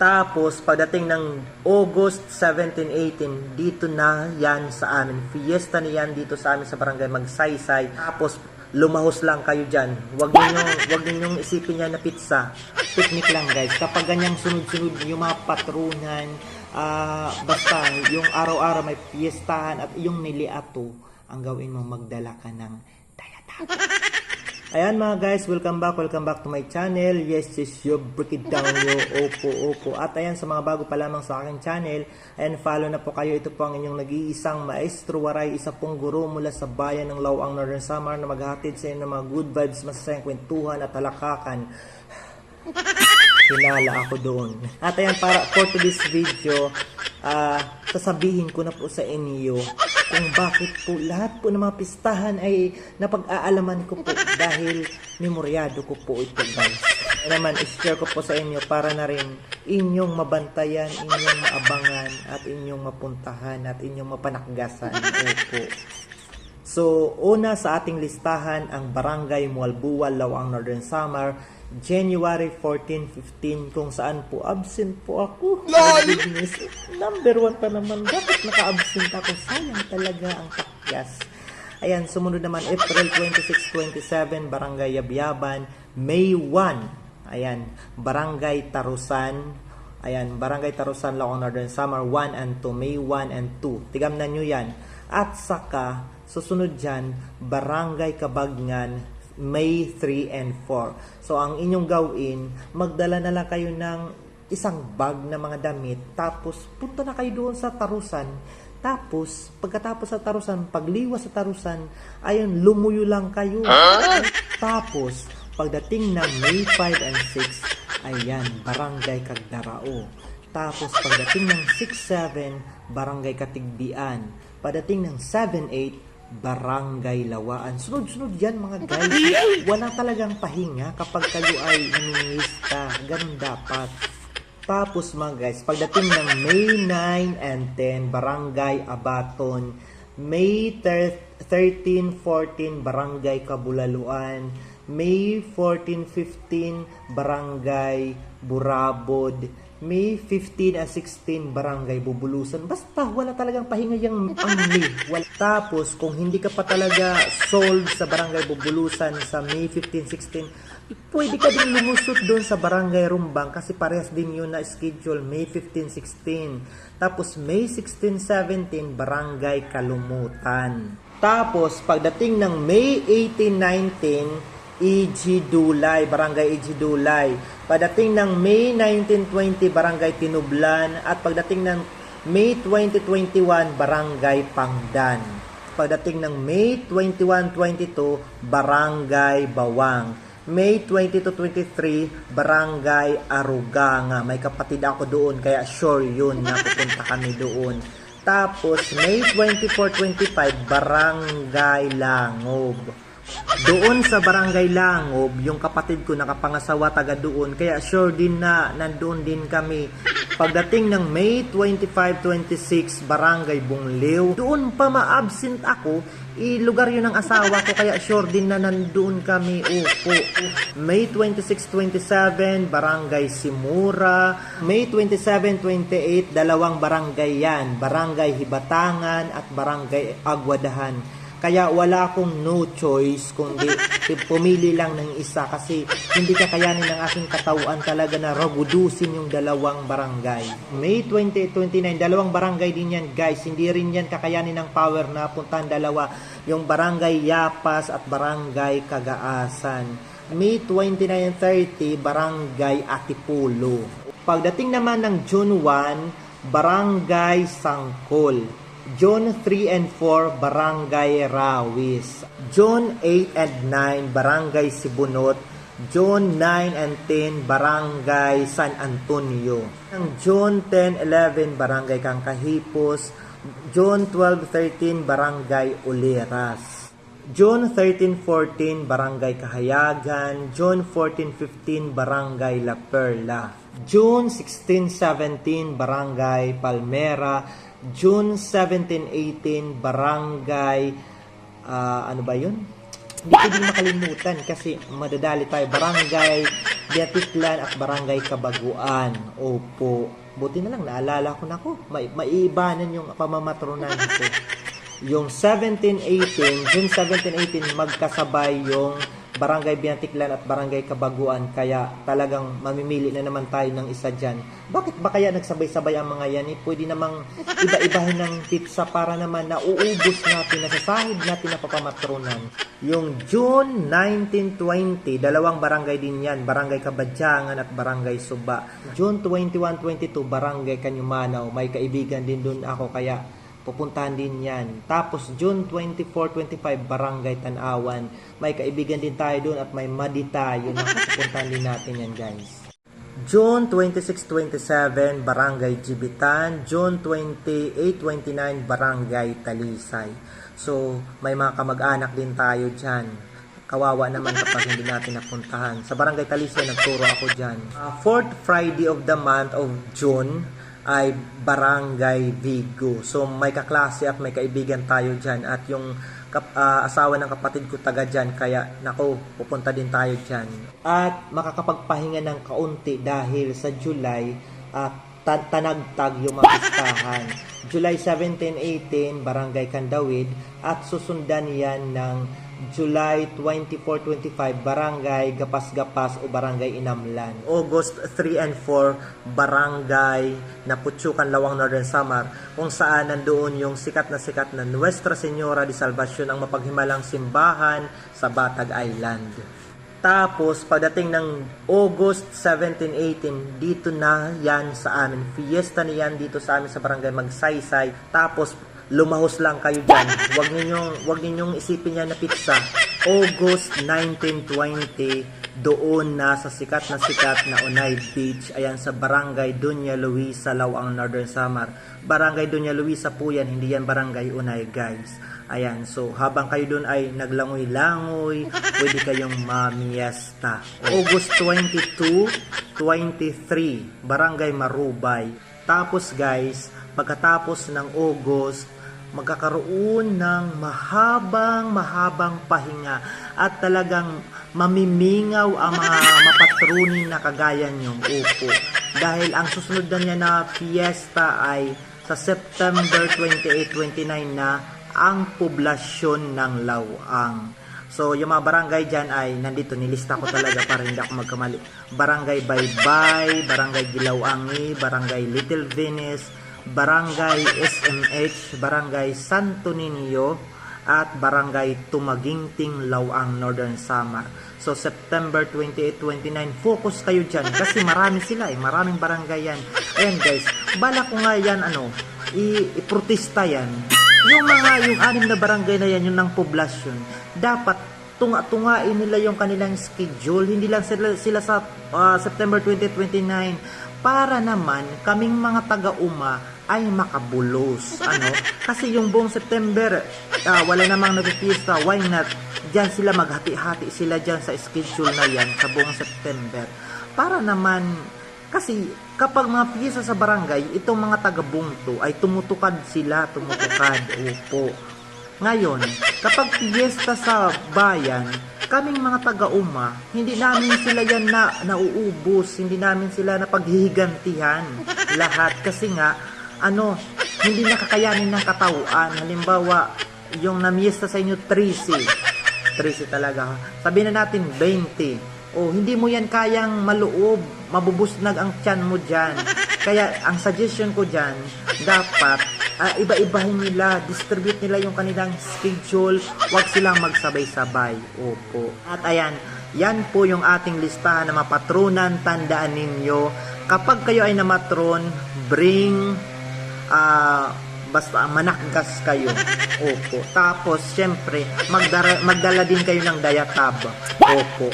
Tapos, pagdating ng August 17, 18, dito na yan sa amin. Fiesta na yan dito sa amin sa barangay Magsaysay. Tapos, lumahos lang kayo dyan. Wag ninyong isipin yan na pizza. Picnic lang guys. Kapag ganyang sunod-sunod yung mga patrunan, basta yung araw-araw may fiestahan at yung niliato, ang gawin mo magdala ka ng dayatag. Ayan mga guys, welcome back to my channel. Yes, your break it down yo. Opo. At ayan, sa mga bago pa lamang sa aking channel, ayan, follow na po kayo. Ito po ang inyong nag-iisang maestro waray, isa pong guro mula sa bayan ng Lawang, Northern Samar, na maghahatid sa inyo ng mga good vibes, masasayang kwentuhan at talakakan. Hinala ako doon. At ayan, for today's video, sasabihin ko na po sa inyo kung bakit po lahat po ng mga pistahan ay napag-aalaman ko po dahil memoryado ko po ito guys. Kaya naman, i-share ko po sa inyo para na rin inyong mabantayan, inyong maabangan at inyong mapuntahan at inyong mapanakgasan. Opo. So, una sa ating listahan ang Barangay Mualbual, Lawang, Northern Samar, January 14-15, kung saan po absent po ako. Goodness, number 1 pa naman. Bakit naka-absent ako? Sayang talaga ang takgas. Ayan, sumunod naman April 26-27, Barangay Yabyaban, May 1. Ayan, Barangay Tarusan. Ayan, Barangay Tarusan, Lawang, Northern Samar, 1 and 2, May 1 and 2. Tigamnan nyo yan. At saka, susunod dyan, Barangay Kabagngan, May 3 and 4. So, ang inyong gawin, magdala na lang kayo ng isang bag na mga damit. Tapos, punta na kayo doon sa Tarusan. Tapos, pagkatapos sa Tarusan, pagliwas sa Tarusan, ayun, lumuyo lang kayo. Tapos, pagdating ng May 5 and 6, ayan, Barangay Kagdarao. Tapos, pagdating ng 6-7, Barangay Katigbian. Pagdating ng 7-8, Barangay Lawaan. Sunod-sunod yan mga guys. Wala talagang pahinga kapag kayo ay namimista. Ganun dapat. Tapos mga guys, pagdating ng May 9 and 10, Barangay Abaton. May 13-14, Barangay Kabulaluan. May 14-15, Barangay Burabod. May 15 and 16, Barangay Bubulusan. Basta wala talagang pahinga yung ang May. Tapos kung hindi ka pa talaga sold sa Barangay Bubulusan sa May 15, 16, pwede ka din lumusot doon sa Barangay Rumbang kasi parehas din yun na schedule, May 15, 16. Tapos May 16, 17, Barangay Kalumutan. Tapos pagdating ng May 18, 19, EG Dulay, Barangay EG Dulay. Pagdating ng May 19-20, Barangay Tinublan. At pagdating ng May 20-21, Barangay Pangdan. Pagdating ng May 21-22, Barangay Bawang. May 22-23, Barangay Aruganga. May kapatid ako doon, kaya sure yun na pupunta kami doon. Tapos May 24-25, Barangay Langob. Doon sa Barangay Langob, yung kapatid ko nakapangasawa taga doon, kaya sure din na nandoon din kami. Pagdating ng May 25-26, Barangay Bungliw, doon pa ma-absent ako, lugar yun ng asawa ko, kaya sure din na nandoon kami. Opo. May 26-27, Barangay Simura. May 27-28, dalawang barangay yan, Barangay Hibatangan at Barangay Agwadahan. Kaya wala akong no choice kundi pumili lang ng isa kasi hindi kakayanin ng aking katawan talaga na ragudusin yung dalawang barangay. May 20-29, dalawang barangay din yan guys. Hindi rin yan kakayanin ng power na puntahan dalawa. Yung Barangay Yapas at Barangay Kagaasan. May 29-30, Barangay Atipulo. Pagdating naman ng June 1, Barangay Sangkol. June 3 and 4, Barangay Rawis. June 8 and 9, Barangay Sibunot. June 9 and 10, Barangay San Antonio. June 10, 11, Barangay Kangkahipos. June 12, 13, Barangay Uliras. June 13, 14, Barangay Kahayagan. June 14, 15, Barangay La Perla. June 16, 17, Barangay Palmera. June 17, 18, Barangay, ano ba yun? Hindi ko din makalimutan kasi madadali tayo. Barangay Biatiklan at Barangay Kabaguan. Opo. Buti na lang, naalala ko na ko. Maiibanan yung pamamatronan ko. Yung 17-18, June 17-18, magkasabay yung Barangay Biantiklan at Barangay Kabaguan. Kaya talagang mamimili na naman tayo ng isa dyan. Bakit ba kaya nagsabay-sabay ang mga yan? Pwede namang iba-ibahin ng pizza para naman nauubos natin, nasasahid natin na papamatronan. Yung June 19-20, dalawang barangay din yan. Barangay Kabadyangan at Barangay Suba. June 21-22, Barangay Kanyumanaw. May kaibigan din dun ako kaya pupuntahan din yan. Tapos June 24-25, Barangay Tanawan. May kaibigan din tayo doon at may Madita. Yun ang pupuntahan din natin yan, guys. June 26-27, Barangay Jibitan. June 28-29, Barangay Talisay. So, may mga kamag-anak din tayo dyan. Kawawa naman kapag hindi natin napuntahan. Sa Barangay Talisay, nagturo ako dyan. Fourth Friday of the month of June ay Barangay Vigo. So may kaklase at may kaibigan tayo dyan at yung asawa ng kapatid ko taga dyan, kaya nako, pupunta din tayo dyan. At makakapagpahinga ng kaunti dahil sa July tanagtag yung mga pistahan. July 17-18, Barangay Kandawid at susundan yan ng July 24-25, Barangay Gapas-Gapas o Barangay Inamlan. August 3 and 4, Barangay Naputsukan, Lawang, Northern Samar, kung saan nandoon yung sikat na Nuestra Señora de Salvacion, ang mapaghimalang simbahan sa Batag Island. Tapos, pagdating ng August 17-18, dito na yan sa amin. Fiesta na yan dito sa amin sa Barangay Magsaysay. Tapos, lumahos lang kayo dyan. Huwag ninyong isipin yan na pizza. August 19-20, doon na sa sikat na Onay Beach. Ayan, sa Barangay Doña Luisa, Lawang, Northern Samar. Barangay Doña Luisa po yan, hindi yan Barangay Onay, guys. Ayan, so habang kayo doon ay naglangoy-langoy, pwede kayong mamiesta. August 22-23, Barangay Marubay. Tapos guys, pagkatapos ng August, magkakaroon ng mahabang pahinga at talagang mamimingaw ang mga mapatrunin na kagaya nyo. Opo. Dahil ang susunod na niya na fiesta ay sa September 28-29 na ang poblasyon ng Lawang. So, yung mga barangay dyan ay nandito, nilista ko talaga para hindi ako magkamali. Barangay Baybay, Barangay Gilawangi, Barangay Little Venice, Barangay SMH, Barangay Santo Niño, at Barangay Tumaginting, Lawang, Northern Samar. So, September 28-29, focus kayo dyan kasi marami sila maraming barangay yan. Ayan guys, bala ko nga yan, iprotesta yan. Yung 6 na barangay na yan, yung ng poblasyon, dapat tunga-tungain nila yung kanilang schedule, hindi lang sila sa September 2029, para naman kaming mga taga-uma ay makabulos. Kasi yung buong September, wala namang nagpipiesta, why not? Diyan sila maghati-hati sila dyan sa schedule na yan sa buong September. Para naman, kasi kapag mga piyesa sa barangay, itong mga taga-bungto ay tumutukad sila, Opo. Ngayon, kapag piyesta sa bayan, kaming mga taga-uma, hindi namin sila yan nauubos, hindi namin sila napaghihigantihan lahat. Kasi nga, hindi nakakayanin ng katauan. Halimbawa, yung namiesta sa inyo 13 talaga. Sabihin na natin 20. Hindi mo yan kayang maluob, mabubusnag ang tiyan mo dyan. Kaya ang suggestion ko dyan, dapat iba-ibahin nila, distribute nila yung kanilang schedule, wag silang magsabay-sabay. Opo. At ayan, yan po yung ating listahan ng mga patronan. Tandaan ninyo, kapag kayo ay namatron, bring basta manakgas kayo. Opo. Tapos syempre magdala din kayo ng diatab. Opo.